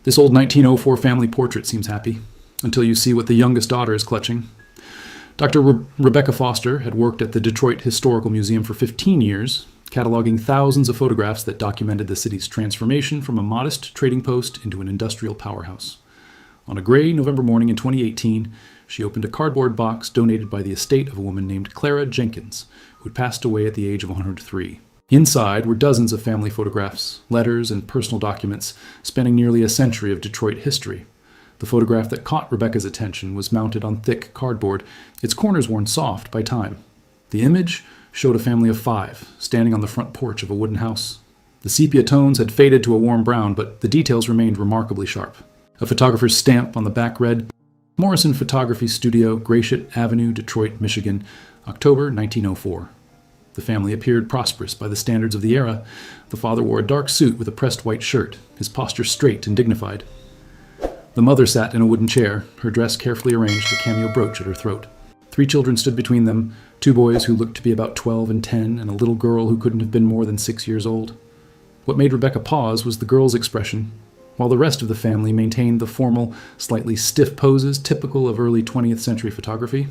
This old 1904 family portrait seems happy, until you see what the youngest daughter is clutching. Dr. Rebecca Foster had worked at the Detroit Historical Museum for 15 years, cataloging thousands of photographs that documented the city's transformation from a modest trading post into an industrial powerhouse. On a gray November morning in 2018, she opened a cardboard box donated by the estate of a woman named Clara Jenkins, who had passed away at the age of 103. Inside were dozens of family photographs, letters, and personal documents spanning nearly a century of Detroit history. The photograph that caught Rebecca's attention was mounted on thick cardboard, its corners worn soft by time. The image showed a family of 5, standing on the front porch of a wooden house. The sepia tones had faded to a warm brown, but the details remained remarkably sharp. A photographer's stamp on the back read, Morrison Photography Studio, Gratiot Avenue, Detroit, Michigan, October 1904. The family appeared prosperous by the standards of the era. The father wore a dark suit with a pressed white shirt, his posture straight and dignified. The mother sat in a wooden chair, her dress carefully arranged, a cameo brooch at her throat. 3 children stood between them, 2 boys who looked to be about 12 and 10, and a little girl who couldn't have been more than 6 years old. What made Rebecca pause was the girl's expression, while the rest of the family maintained the formal, slightly stiff poses typical of early 20th century photography.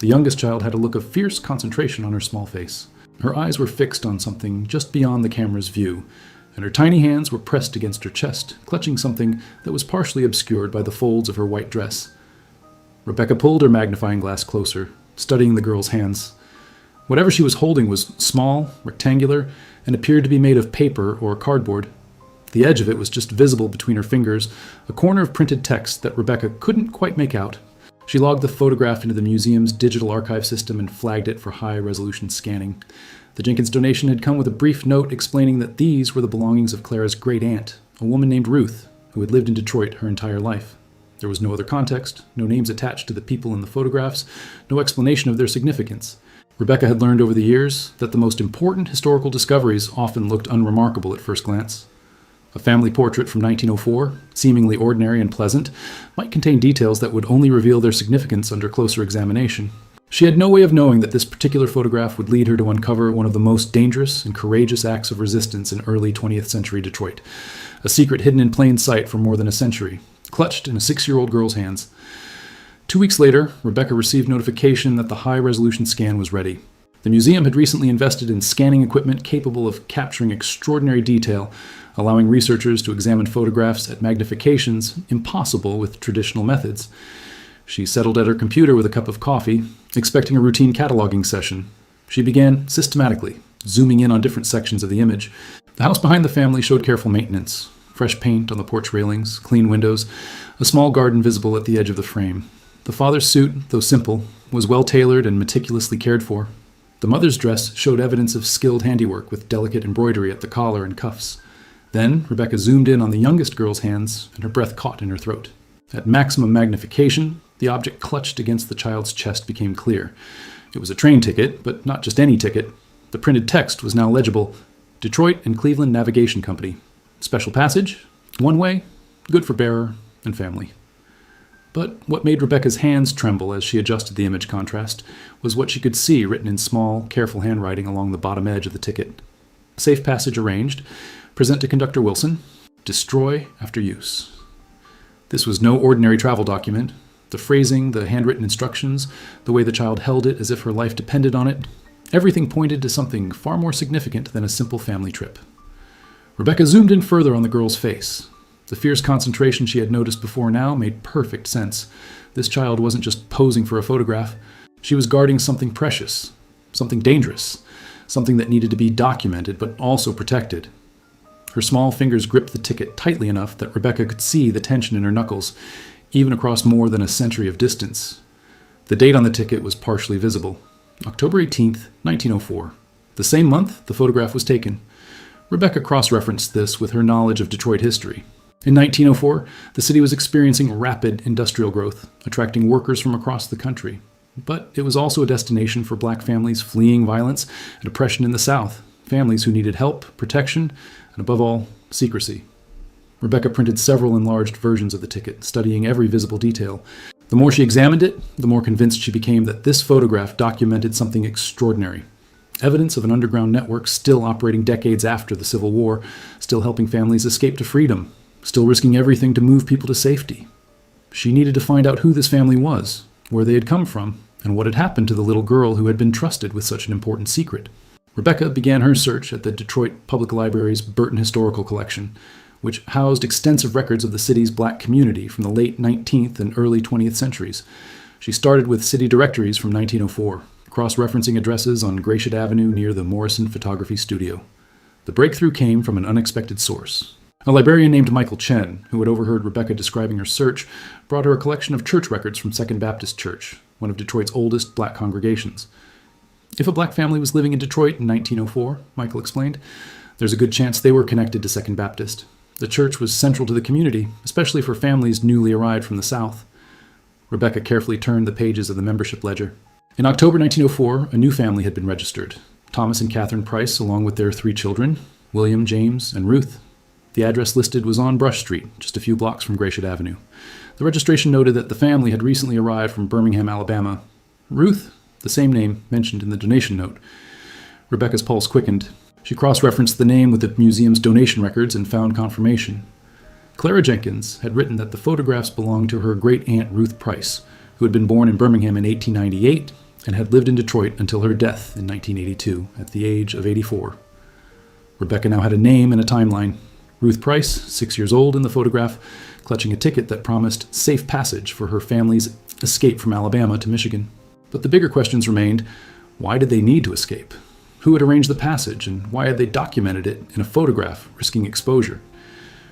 The youngest child had a look of fierce concentration on her small face. Her eyes were fixed on something just beyond the camera's view, and her tiny hands were pressed against her chest, clutching something that was partially obscured by the folds of her white dress. Rebecca pulled her magnifying glass closer, studying the girl's hands. Whatever she was holding was small, rectangular, and appeared to be made of paper or cardboard. The edge of it was just visible between her fingers, a corner of printed text that Rebecca couldn't quite make out. She logged the photograph into the museum's digital archive system and flagged it for high-resolution scanning. The Jenkins donation had come with a brief note explaining that these were the belongings of Clara's great-aunt, a woman named Ruth, who had lived in Detroit her entire life. There was no other context, no names attached to the people in the photographs, no explanation of their significance. Rebecca had learned over the years that the most important historical discoveries often looked unremarkable at first glance. A family portrait from 1904, seemingly ordinary and pleasant, might contain details that would only reveal their significance under closer examination. She had no way of knowing that this particular photograph would lead her to uncover one of the most dangerous and courageous acts of resistance in early 20th century Detroit, a secret hidden in plain sight for more than a century, clutched in a 6-year-old girl's hands. 2 weeks later, Rebecca received notification that the high-resolution scan was ready. The museum had recently invested in scanning equipment capable of capturing extraordinary detail, allowing researchers to examine photographs at magnifications impossible with traditional methods. She settled at her computer with a cup of coffee, expecting a routine cataloging session. She began systematically, zooming in on different sections of the image. The house behind the family showed careful maintenance. Fresh paint on the porch railings, clean windows, a small garden visible at the edge of the frame. The father's suit, though simple, was well-tailored and meticulously cared for. The mother's dress showed evidence of skilled handiwork with delicate embroidery at the collar and cuffs. Then Rebecca zoomed in on the youngest girl's hands, and her breath caught in her throat. At maximum magnification, the object clutched against the child's chest became clear. It was a train ticket, but not just any ticket. The printed text was now legible. Detroit and Cleveland Navigation Company. Special passage, one way, good for bearer and family. But what made Rebecca's hands tremble as she adjusted the image contrast was what she could see written in small, careful handwriting along the bottom edge of the ticket. Safe passage arranged. Present to Conductor Wilson. Destroy after use. This was no ordinary travel document. The phrasing, the handwritten instructions, the way the child held it as if her life depended on it, everything pointed to something far more significant than a simple family trip. Rebecca zoomed in further on the girl's face. The fierce concentration she had noticed before now made perfect sense. This child wasn't just posing for a photograph. She was guarding something precious, something dangerous, something that needed to be documented but also protected. Her small fingers gripped the ticket tightly enough that Rebecca could see the tension in her knuckles, even across more than a century of distance. The date on the ticket was partially visible, October 18th, 1904. The same month the photograph was taken. Rebecca cross-referenced this with her knowledge of Detroit history. In 1904, the city was experiencing rapid industrial growth, attracting workers from across the country. But it was also a destination for black families fleeing violence and oppression in the South, families who needed help, protection, and above all, secrecy. Rebecca printed several enlarged versions of the ticket, studying every visible detail. The more she examined it, the more convinced she became that this photograph documented something extraordinary. Evidence of an underground network still operating decades after the Civil War, still helping families escape to freedom. still risking everything to move people to safety. She needed to find out who this family was, where they had come from, and what had happened to the little girl who had been trusted with such an important secret. Rebecca began her search at the Detroit Public Library's Burton Historical Collection, which housed extensive records of the city's black community from the late 19th and early 20th centuries. She started with city directories from 1904, cross-referencing addresses on Gratiot Avenue near the Morrison Photography Studio. The breakthrough came from an unexpected source. A librarian named Michael Chen, who had overheard Rebecca describing her search, brought her a collection of church records from Second Baptist Church, one of Detroit's oldest black congregations. If a black family was living in Detroit in 1904, Michael explained, there's a good chance they were connected to Second Baptist. The church was central to the community, especially for families newly arrived from the South. Rebecca carefully turned the pages of the membership ledger. In October 1904, a new family had been registered, Thomas and Catherine Price, along with their 3 children, William, James, and Ruth. The address listed was on Brush Street, just a few blocks from Gratiot Avenue. The registration noted that the family had recently arrived from Birmingham, Alabama. Ruth, the same name mentioned in the donation note. Rebecca's pulse quickened. She cross-referenced the name with the museum's donation records and found confirmation. Clara Jenkins had written that the photographs belonged to her great-aunt Ruth Price, who had been born in Birmingham in 1898 and had lived in Detroit until her death in 1982 at the age of 84. Rebecca now had a name and a timeline. Ruth Price, 6 years old in the photograph, clutching a ticket that promised safe passage for her family's escape from Alabama to Michigan. But the bigger questions remained, why did they need to escape? Who had arranged the passage, and why had they documented it in a photograph, risking exposure?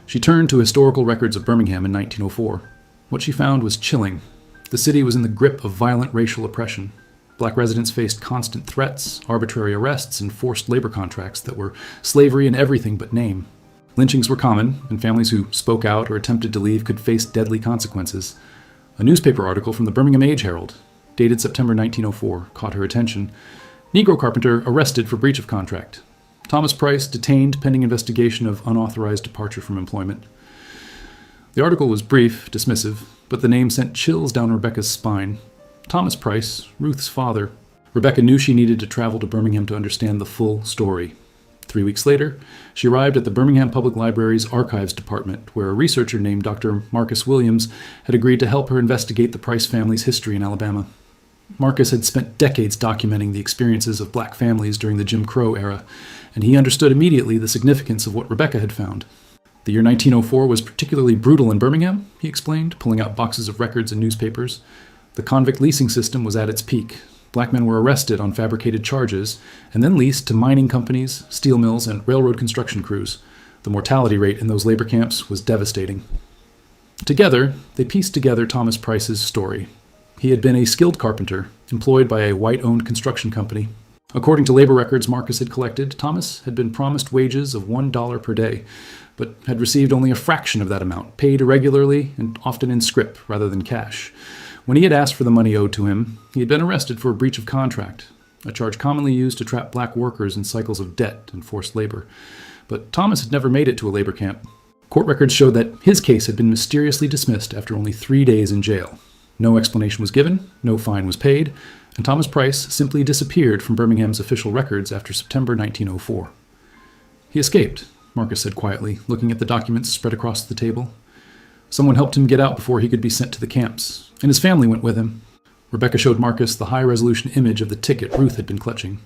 She turned to historical records of Birmingham in 1904. What she found was chilling. The city was in the grip of violent racial oppression. Black residents faced constant threats, arbitrary arrests, and forced labor contracts that were slavery in everything but name. Lynchings were common, and families who spoke out or attempted to leave could face deadly consequences. A newspaper article from the Birmingham Age-Herald, dated September 1904, caught her attention. Negro carpenter arrested for breach of contract. Thomas Price detained pending investigation of unauthorized departure from employment. The article was brief, dismissive, but the name sent chills down Rebecca's spine. Thomas Price, Ruth's father. Rebecca knew she needed to travel to Birmingham to understand the full story. 3 weeks later, she arrived at the Birmingham Public Library's Archives Department, where a researcher named Dr. Marcus Williams had agreed to help her investigate the Price family's history in Alabama. Marcus had spent decades documenting the experiences of black families during the Jim Crow era, and he understood immediately the significance of what Rebecca had found. The year 1904 was particularly brutal in Birmingham, he explained, pulling out boxes of records and newspapers. The convict leasing system was at its peak. Black men were arrested on fabricated charges and then leased to mining companies, steel mills, and railroad construction crews. The mortality rate in those labor camps was devastating. Together, they pieced together Thomas Price's story. He had been a skilled carpenter, employed by a white-owned construction company. According to labor records Marcus had collected, Thomas had been promised wages of $1 per day, but had received only a fraction of that amount, paid irregularly and often in scrip rather than cash. When he had asked for the money owed to him, he had been arrested for a breach of contract, a charge commonly used to trap black workers in cycles of debt and forced labor. But Thomas had never made it to a labor camp. Court records showed that his case had been mysteriously dismissed after only 3 days in jail. No explanation was given, no fine was paid, and Thomas Price simply disappeared from Birmingham's official records after September 1904. He escaped, Marcus said quietly, looking at the documents spread across the table. Someone helped him get out before he could be sent to the camps, and his family went with him. Rebecca showed Marcus the high-resolution image of the ticket Ruth had been clutching.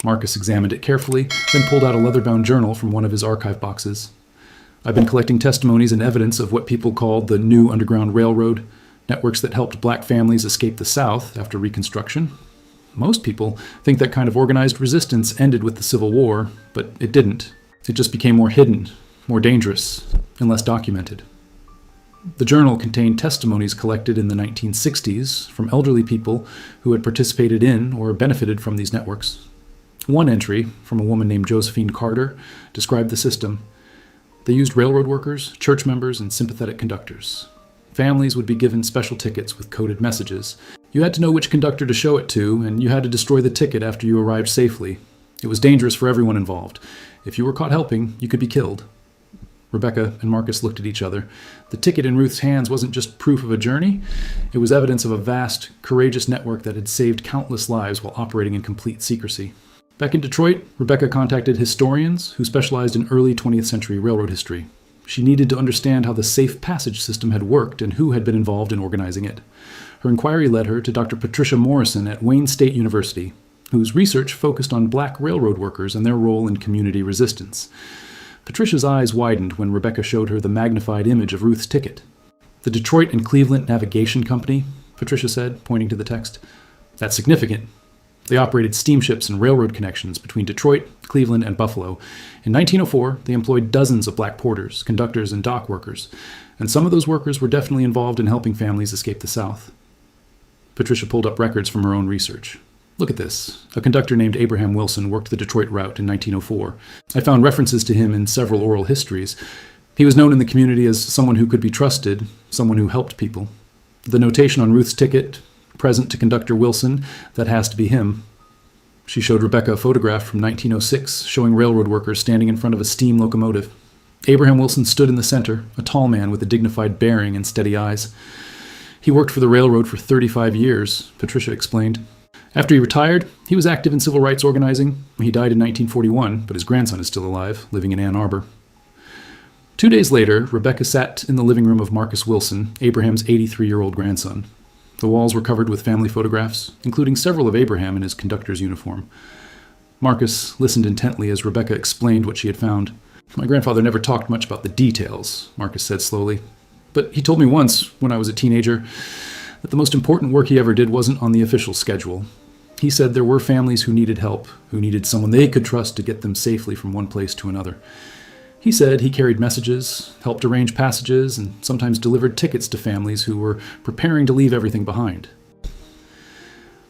Marcus examined it carefully, then pulled out a leather-bound journal from one of his archive boxes. I've been collecting testimonies and evidence of what people called the New Underground Railroad, networks that helped black families escape the South after Reconstruction. Most people think that kind of organized resistance ended with the Civil War, but it didn't. It just became more hidden, more dangerous, and less documented. The journal contained testimonies collected in the 1960s from elderly people who had participated in or benefited from these networks. One entry, from a woman named Josephine Carter, described the system. They used railroad workers, church members, and sympathetic conductors. Families would be given special tickets with coded messages. You had to know which conductor to show it to, and you had to destroy the ticket after you arrived safely. It was dangerous for everyone involved. If you were caught helping, you could be killed. Rebecca and Marcus looked at each other. The ticket in Ruth's hands wasn't just proof of a journey. It was evidence of a vast, courageous network that had saved countless lives while operating in complete secrecy. Back in Detroit, Rebecca contacted historians who specialized in early 20th century railroad history. She needed to understand how the safe passage system had worked and who had been involved in organizing it. Her inquiry led her to Dr. Patricia Morrison at Wayne State University, whose research focused on black railroad workers and their role in community resistance. Patricia's eyes widened when Rebecca showed her the magnified image of Ruth's ticket. "The Detroit and Cleveland Navigation Company," Patricia said, pointing to the text. "That's significant. They operated steamships and railroad connections between Detroit, Cleveland, and Buffalo. In 1904, they employed dozens of black porters, conductors, and dock workers, and some of those workers were definitely involved in helping families escape the South." Patricia pulled up records from her own research. "Look at this. A conductor named Abraham Wilson worked the Detroit route in 1904. I found references to him in several oral histories. He was known in the community as someone who could be trusted, someone who helped people. The notation on Ruth's ticket, present to Conductor Wilson, that has to be him." She showed Rebecca a photograph from 1906 showing railroad workers standing in front of a steam locomotive. Abraham Wilson stood in the center, a tall man with a dignified bearing and steady eyes. "He worked for the railroad for 35 years, Patricia explained. "After he retired, he was active in civil rights organizing. He died in 1941, but his grandson is still alive, living in Ann Arbor." 2 days later, Rebecca sat in the living room of Marcus Wilson, Abraham's 83-year-old grandson. The walls were covered with family photographs, including several of Abraham in his conductor's uniform. Marcus listened intently as Rebecca explained what she had found. "My grandfather never talked much about the details," Marcus said slowly. "But he told me once, when I was a teenager, that the most important work he ever did wasn't on the official schedule. He said there were families who needed help, who needed someone they could trust to get them safely from one place to another. He said he carried messages, helped arrange passages, and sometimes delivered tickets to families who were preparing to leave everything behind."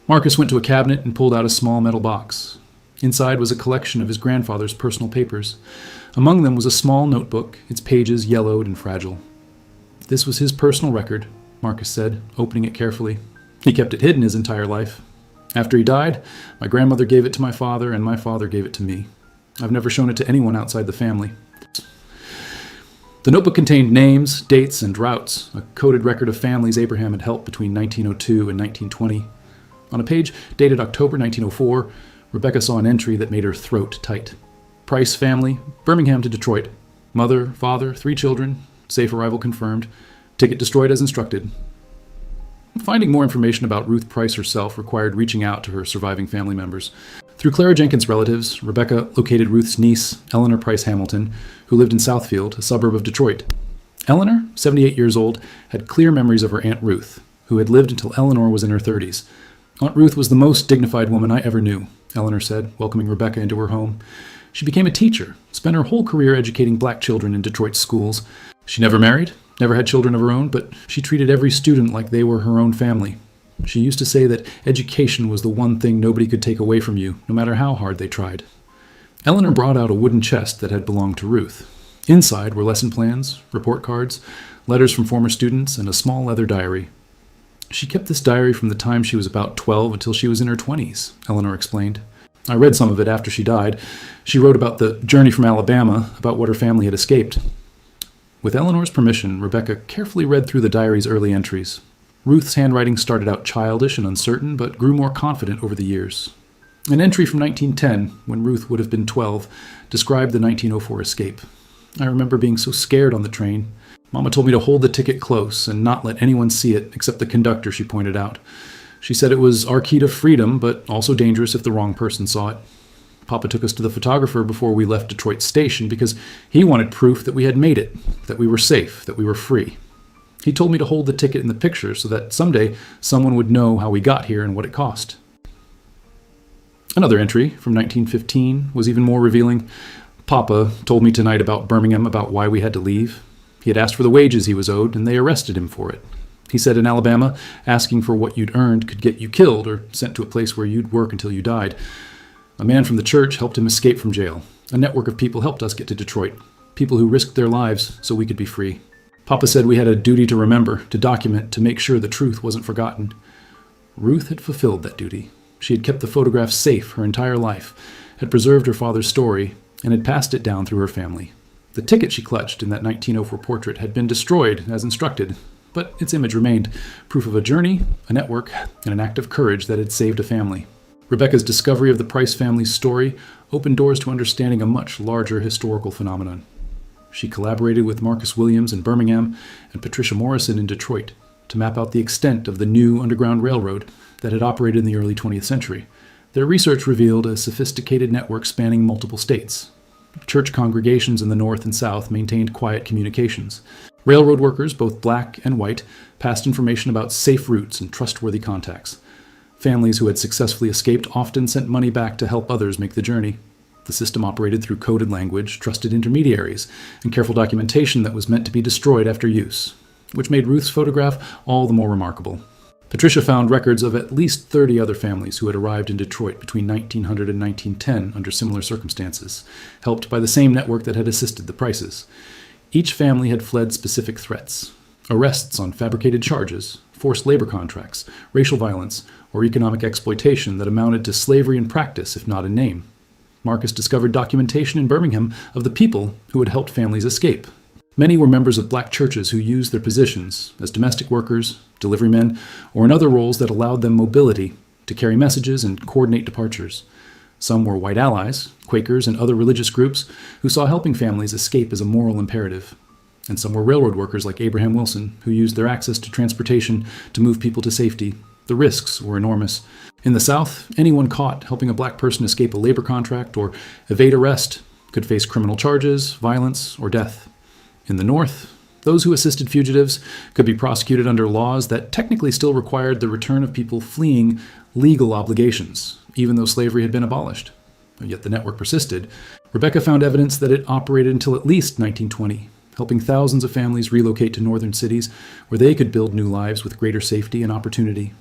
Marcus went to a cabinet and pulled out a small metal box. Inside was a collection of his grandfather's personal papers. Among them was a small notebook, its pages yellowed and fragile. "This was his personal record," Marcus said, opening it carefully. "He kept it hidden his entire life. After he died, my grandmother gave it to my father, and my father gave it to me. I've never shown it to anyone outside the family." The notebook contained names, dates, and routes, a coded record of families Abraham had helped between 1902 and 1920. On a page dated October 1904, Rebecca saw an entry that made her throat tight. "Price family, Birmingham to Detroit. Mother, father, 3 children, safe arrival confirmed. Ticket destroyed as instructed." Finding more information about Ruth Price herself required reaching out to her surviving family members. Through Clara Jenkins' relatives, Rebecca located Ruth's niece, Eleanor Price Hamilton, who lived in Southfield, a suburb of Detroit. Eleanor, 78 years old, had clear memories of her Aunt Ruth, who had lived until Eleanor was in her 30s. "Aunt Ruth was the most dignified woman I ever knew," Eleanor said, welcoming Rebecca into her home. "She became a teacher, spent her whole career educating black children in Detroit schools. She never married, never had children of her own, but she treated every student like they were her own family. She used to say that education was the one thing nobody could take away from you, no matter how hard they tried." Eleanor brought out a wooden chest that had belonged to Ruth. Inside were lesson plans, report cards, letters from former students, and a small leather diary. "She kept this diary from the time she was about 12 until she was in her 20s, Eleanor explained. "I read some of it after she died. She wrote about the journey from Alabama, about what her family had escaped." With Eleanor's permission, Rebecca carefully read through the diary's early entries. Ruth's handwriting started out childish and uncertain, but grew more confident over the years. An entry from 1910, when Ruth would have been 12, described the 1904 escape. "I remember being so scared on the train. Mama told me to hold the ticket close and not let anyone see it, except the conductor," she pointed out. "She said it was our key to freedom, but also dangerous if the wrong person saw it. Papa took us to the photographer before we left Detroit Station because he wanted proof that we had made it, that we were safe, that we were free. He told me to hold the ticket in the picture so that someday someone would know how we got here and what it cost." Another entry from 1915 was even more revealing. "Papa told me tonight about Birmingham, about why we had to leave. He had asked for the wages he was owed, and they arrested him for it. He said in Alabama, asking for what you'd earned could get you killed or sent to a place where you'd work until you died. A man from the church helped him escape from jail. A network of people helped us get to Detroit, people who risked their lives so we could be free. Papa said we had a duty to remember, to document, to make sure the truth wasn't forgotten." Ruth had fulfilled that duty. She had kept the photograph safe her entire life, had preserved her father's story, and had passed it down through her family. The ticket she clutched in that 1904 portrait had been destroyed as instructed, but its image remained, proof of a journey, a network, and an act of courage that had saved a family. Rebecca's discovery of the Price family's story opened doors to understanding a much larger historical phenomenon. She collaborated with Marcus Williams in Birmingham and Patricia Morrison in Detroit to map out the extent of the new Underground Railroad that had operated in the early 20th century. Their research revealed a sophisticated network spanning multiple states. Church congregations in the North and South maintained quiet communications. Railroad workers, both black and white, passed information about safe routes and trustworthy contacts. Families who had successfully escaped often sent money back to help others make the journey. The system operated through coded language, trusted intermediaries, and careful documentation that was meant to be destroyed after use, which made Ruth's photograph all the more remarkable. Patricia found records of at least 30 other families who had arrived in Detroit between 1900 and 1910 under similar circumstances, helped by the same network that had assisted the Prices. Each family had fled specific threats: arrests on fabricated charges, forced labor contracts, racial violence, or economic exploitation that amounted to slavery in practice, if not in name. Marcus discovered documentation in Birmingham of the people who had helped families escape. Many were members of black churches who used their positions as domestic workers, deliverymen, or in other roles that allowed them mobility to carry messages and coordinate departures. Some were white allies, Quakers, and other religious groups who saw helping families escape as a moral imperative. And some were railroad workers like Abraham Wilson, who used their access to transportation to move people to safety. The risks were enormous. In the South, anyone caught helping a black person escape a labor contract or evade arrest could face criminal charges, violence, or death. In the North, those who assisted fugitives could be prosecuted under laws that technically still required the return of people fleeing legal obligations, even though slavery had been abolished. Yet the network persisted. Rebecca found evidence that it operated until at least 1920, helping thousands of families relocate to northern cities where they could build new lives with greater safety and opportunity.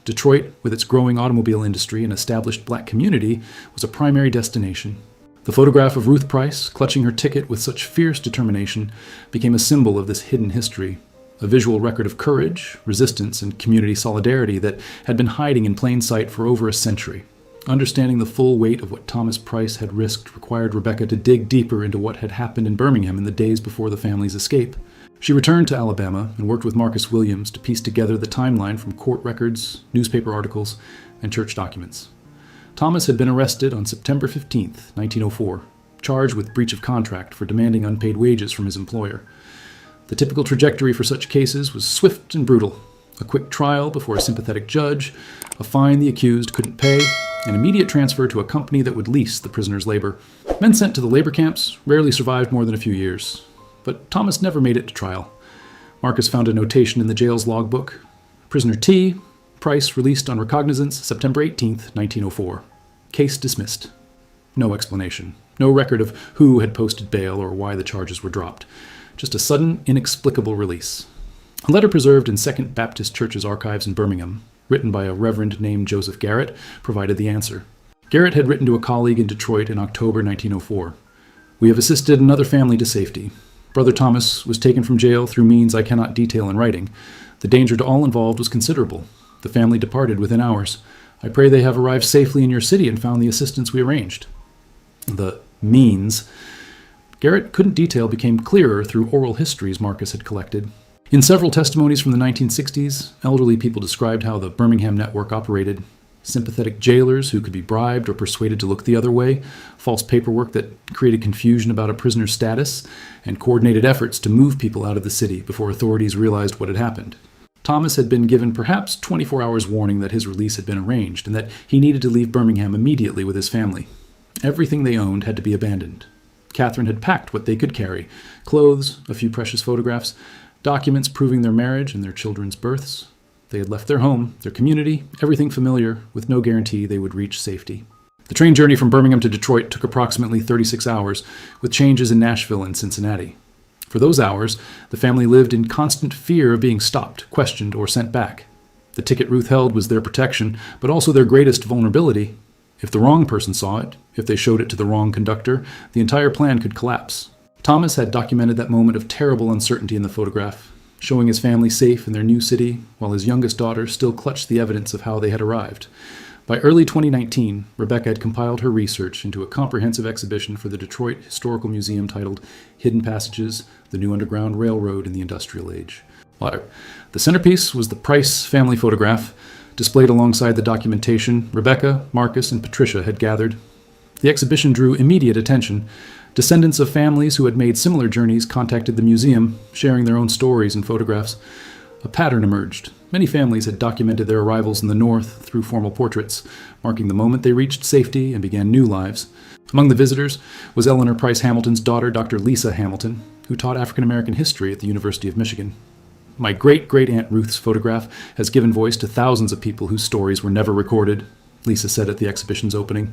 Detroit, with its growing automobile industry and established black community, was a primary destination. The photograph of Ruth Price, clutching her ticket with such fierce determination, became a symbol of this hidden history, a visual record of courage, resistance, and community solidarity that had been hiding in plain sight for over a century. Understanding the full weight of what Thomas Price had risked required Rebecca to dig deeper into what had happened in Birmingham in the days before the family's escape. She returned to Alabama and worked with Marcus Williams to piece together the timeline from court records, newspaper articles, and church documents. Thomas had been arrested on September 15, 1904, charged with breach of contract for demanding unpaid wages from his employer. The typical trajectory for such cases was swift and brutal: a quick trial before a sympathetic judge, a fine the accused couldn't pay, an immediate transfer to a company that would lease the prisoner's labor. Men sent to the labor camps rarely survived more than a few years. But Thomas never made it to trial. Marcus found a notation in the jail's logbook: Prisoner T, Price released on recognizance September 18, 1904. Case dismissed. No explanation. No record of who had posted bail or why the charges were dropped. Just a sudden, inexplicable release. A letter preserved in Second Baptist Church's archives in Birmingham, written by a reverend named Joseph Garrett, provided the answer. Garrett had written to a colleague in Detroit in October 1904. "We have assisted another family to safety. Brother Thomas was taken from jail through means I cannot detail in writing. The danger to all involved was considerable. The family departed within hours. I pray they have arrived safely in your city and found the assistance we arranged." The means Garrett couldn't detail became clearer through oral histories Marcus had collected. In several testimonies from the 1960s, elderly people described how the Birmingham network operated: sympathetic jailers who could be bribed or persuaded to look the other way, false paperwork that created confusion about a prisoner's status, and coordinated efforts to move people out of the city before authorities realized what had happened. Thomas had been given perhaps 24 hours warning that his release had been arranged and that he needed to leave Birmingham immediately with his family. Everything they owned had to be abandoned. Catherine had packed what they could carry: clothes, a few precious photographs, documents proving their marriage and their children's births. They had left their home, their community, everything familiar, with no guarantee they would reach safety. The train journey from Birmingham to Detroit took approximately 36 hours, with changes in Nashville and Cincinnati. For those hours, the family lived in constant fear of being stopped, questioned, or sent back. The ticket Ruth held was their protection, but also their greatest vulnerability. If the wrong person saw it, if they showed it to the wrong conductor, the entire plan could collapse. Thomas had documented that moment of terrible uncertainty in the photograph, showing his family safe in their new city, while his youngest daughter still clutched the evidence of how they had arrived. By early 2019, Rebecca had compiled her research into a comprehensive exhibition for the Detroit Historical Museum titled Hidden Passages: The New Underground Railroad in the Industrial Age. The centerpiece was the Price family photograph, displayed alongside the documentation Rebecca, Marcus, and Patricia had gathered. The exhibition drew immediate attention, Descendants of families who had made similar journeys contacted the museum, sharing their own stories and photographs. A pattern emerged. Many families had documented their arrivals in the North through formal portraits, marking the moment they reached safety and began new lives. Among the visitors was Eleanor Price Hamilton's daughter, Dr. Lisa Hamilton, who taught African American history at the University of Michigan. My great-great-aunt Ruth's photograph has given voice to thousands of people whose stories were never recorded, Lisa said at the exhibition's opening.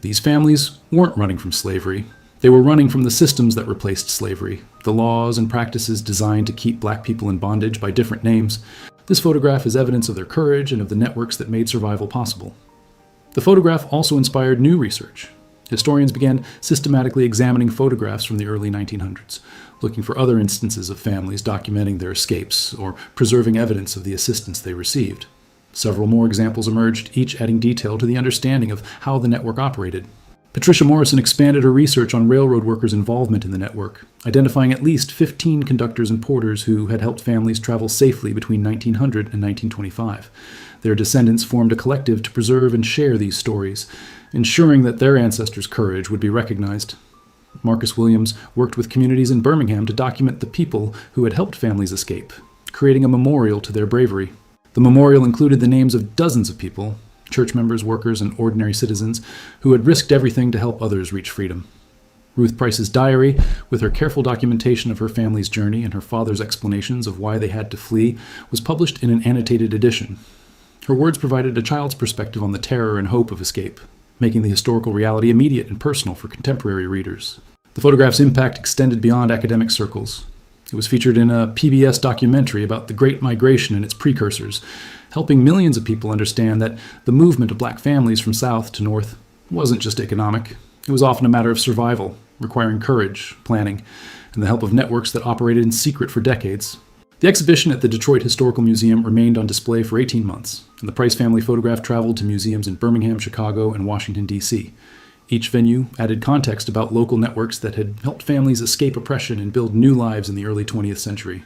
These families weren't running from slavery. They were running from the systems that replaced slavery, the laws and practices designed to keep black people in bondage by different names. This photograph is evidence of their courage and of the networks that made survival possible. The photograph also inspired new research. Historians began systematically examining photographs from the early 1900s, looking for other instances of families documenting their escapes or preserving evidence of the assistance they received. Several more examples emerged, each adding detail to the understanding of how the network operated. Patricia Morrison expanded her research on railroad workers' involvement in the network, identifying at least 15 conductors and porters who had helped families travel safely between 1900 and 1925. Their descendants formed a collective to preserve and share these stories, ensuring that their ancestors' courage would be recognized. Marcus Williams worked with communities in Birmingham to document the people who had helped families escape, creating a memorial to their bravery. The memorial included the names of dozens of people, church members, workers, and ordinary citizens, who had risked everything to help others reach freedom. Ruth Price's diary, with her careful documentation of her family's journey and her father's explanations of why they had to flee, was published in an annotated edition. Her words provided a child's perspective on the terror and hope of escape, making the historical reality immediate and personal for contemporary readers. The photograph's impact extended beyond academic circles. It was featured in a PBS documentary about the Great Migration and its precursors, helping millions of people understand that the movement of black families from south to north wasn't just economic. It was often a matter of survival, requiring courage, planning, and the help of networks that operated in secret for decades. The exhibition at the Detroit Historical Museum remained on display for 18 months, and the Price family photograph traveled to museums in Birmingham, Chicago, and Washington, D.C. Each venue added context about local networks that had helped families escape oppression and build new lives in the early 20th century.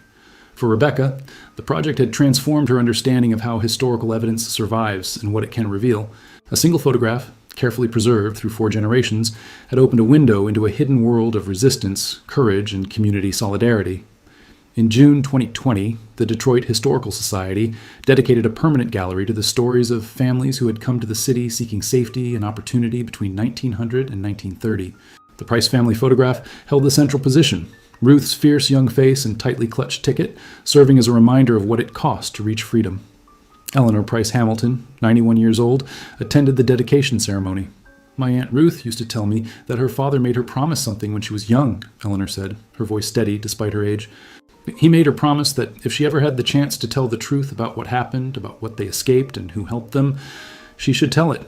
For Rebecca, the project had transformed her understanding of how historical evidence survives and what it can reveal. A single photograph, carefully preserved through 4 generations, had opened a window into a hidden world of resistance, courage, and community solidarity. In June 2020, the Detroit Historical Society dedicated a permanent gallery to the stories of families who had come to the city seeking safety and opportunity between 1900 and 1930. The Price family photograph held the central position, Ruth's fierce young face and tightly clutched ticket serving as a reminder of what it cost to reach freedom. Eleanor Price Hamilton, 91 years old, attended the dedication ceremony. My Aunt Ruth used to tell me that her father made her promise something when she was young, Eleanor said, her voice steady despite her age. He made her promise that if she ever had the chance to tell the truth about what happened, about what they escaped and who helped them, she should tell it.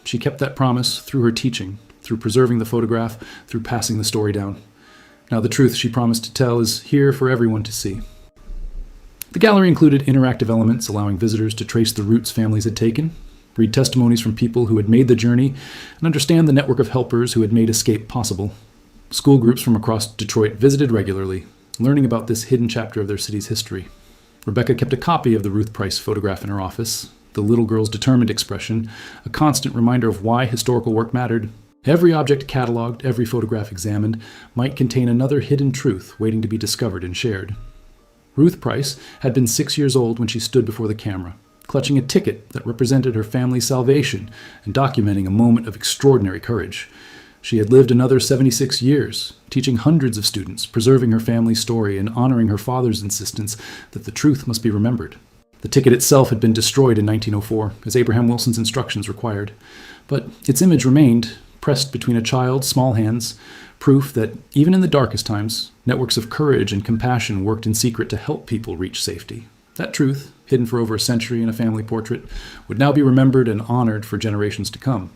She kept that promise through her teaching, through preserving the photograph, through passing the story down. Now the truth she promised to tell is here for everyone to see. The gallery included interactive elements allowing visitors to trace the routes families had taken, read testimonies from people who had made the journey, and understand the network of helpers who had made escape possible. School groups from across Detroit visited regularly, learning about this hidden chapter of their city's history. Rebecca kept a copy of the Ruth Price photograph in her office, the little girl's determined expression, a constant reminder of why historical work mattered. Every object cataloged, every photograph examined, might contain another hidden truth waiting to be discovered and shared. Ruth Price had been 6 years old when she stood before the camera, clutching a ticket that represented her family's salvation and documenting a moment of extraordinary courage. She had lived another 76 years, teaching hundreds of students, preserving her family's story, and honoring her father's insistence that the truth must be remembered. The ticket itself had been destroyed in 1904, as Abraham Wilson's instructions required. But its image remained, pressed between a child's small hands, proof that, even in the darkest times, networks of courage and compassion worked in secret to help people reach safety. That truth, hidden for over a century in a family portrait, would now be remembered and honored for generations to come.